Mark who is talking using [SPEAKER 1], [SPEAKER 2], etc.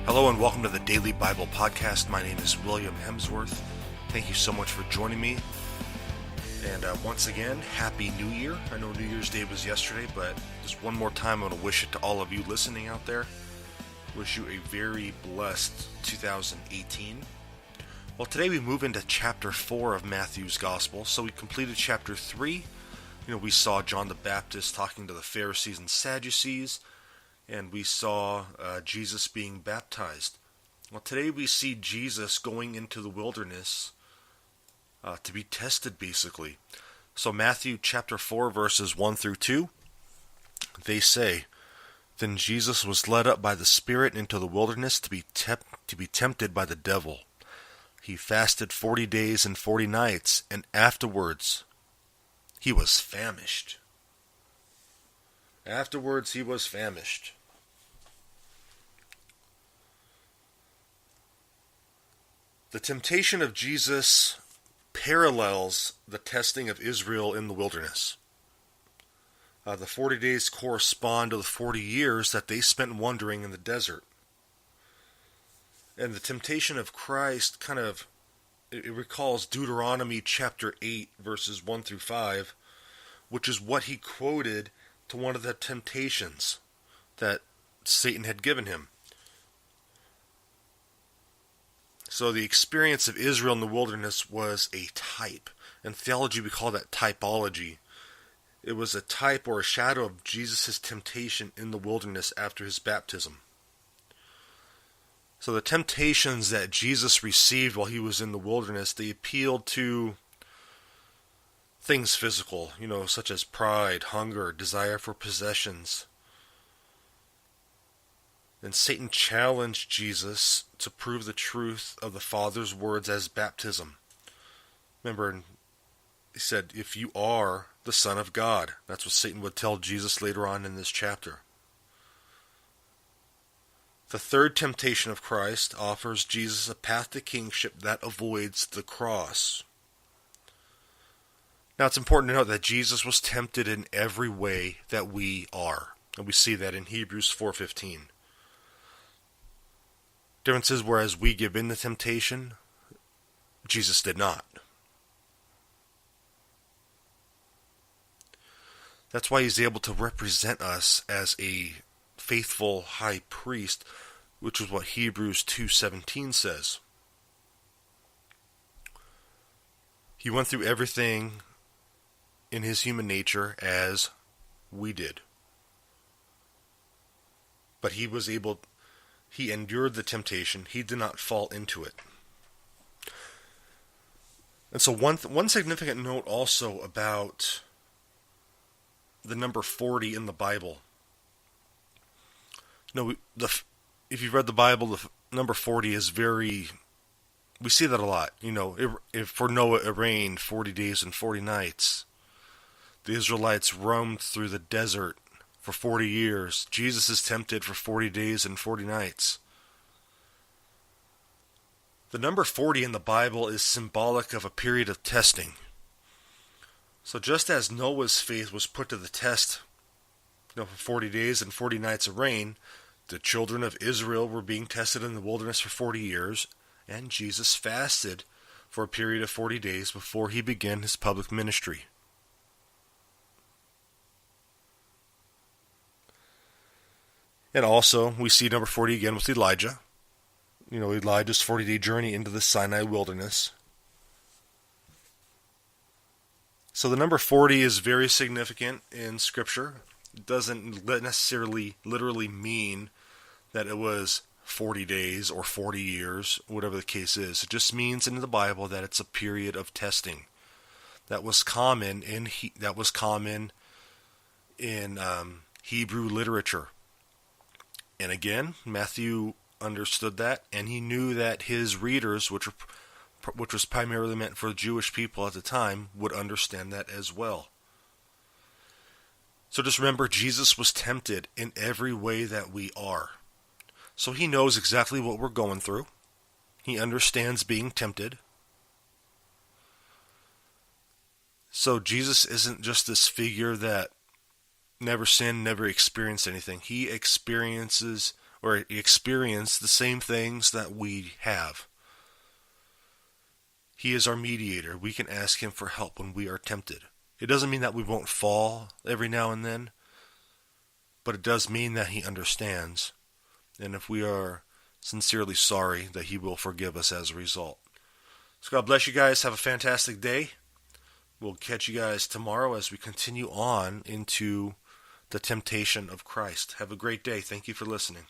[SPEAKER 1] Hello and welcome to the Daily Bible Podcast. My name is William Hemsworth. Thank you so much for joining me. And once again, Happy New Year. I know New Year's Day was yesterday, but just one more time I want to wish it to all of you listening out there. Wish you a very blessed 2018. Well, today we move into chapter 4 of Matthew's Gospel. So we completed chapter 3. We saw John the Baptist talking to the Pharisees and Sadducees. And we saw Jesus being baptized. Well, today we see Jesus going into the wilderness to be tested, basically. So Matthew chapter 4, verses 1 through 2, they say, "Then Jesus was led up by the Spirit into the wilderness to be tempted by the devil. He fasted 40 days and 40 nights, and afterwards he was famished." Afterwards he was famished. The temptation of Jesus parallels the testing of Israel in the wilderness. The 40 days correspond to the 40 years that they spent wandering in the desert. And the temptation of Christ it recalls Deuteronomy chapter 8, verses 1 through 5, which is what he quoted to one of the temptations that Satan had given him. So the experience of Israel in the wilderness was a type. In theology we call that typology. It was a type or a shadow of Jesus' temptation in the wilderness after his baptism. So the temptations that Jesus received while he was in the wilderness, they appealed to things physical, such as pride, hunger, desire for possessions. And Satan challenged Jesus to prove the truth of the Father's words as baptism. Remember, he said, "If you are the Son of God." That's what Satan would tell Jesus later on in this chapter. The third temptation of Christ offers Jesus a path to kingship that avoids the cross. Now it's important to note that Jesus was tempted in every way that we are. And we see that in Hebrews 4:15. Difference is, whereas we give in to temptation, Jesus did not. That's why he's able to represent us as a faithful high priest, which is what Hebrews 2:17 says. He went through everything in his human nature as we did. But he endured the temptation. He did not fall into it. And so one significant note also about the number 40 in the Bible. If you've read the Bible, the number 40 is we see that a lot. If for Noah it rained 40 days and 40 nights. The Israelites roamed through the desert for 40 years. Jesus is tempted for 40 days and 40 nights. The number 40 in the Bible is symbolic of a period of testing. So just as Noah's faith was put to the test, for 40 days and 40 nights of rain, the children of Israel were being tested in the wilderness for 40 years, and Jesus fasted for a period of 40 days before he began his public ministry. And also, we see number 40 again with Elijah. Elijah's 40-day journey into the Sinai wilderness. So the number 40 is very significant in Scripture. It doesn't necessarily literally mean that it was 40 days or 40 years, whatever the case is. It just means in the Bible that it's a period of testing. That was common in Hebrew literature. And again, Matthew understood that, and he knew that his readers, which was primarily meant for the Jewish people at the time, would understand that as well. So just remember, Jesus was tempted in every way that we are. So he knows exactly what we're going through. He understands being tempted. So Jesus isn't just this figure that never sinned, never experienced anything. He experienced the same things that we have. He is our mediator. We can ask him for help when we are tempted. It doesn't mean that we won't fall every now and then, but it does mean that he understands. And if we are sincerely sorry, that he will forgive us as a result. So God bless you guys. Have a fantastic day. We'll catch you guys tomorrow as we continue on into the temptation of Christ. Have a great day. Thank you for listening.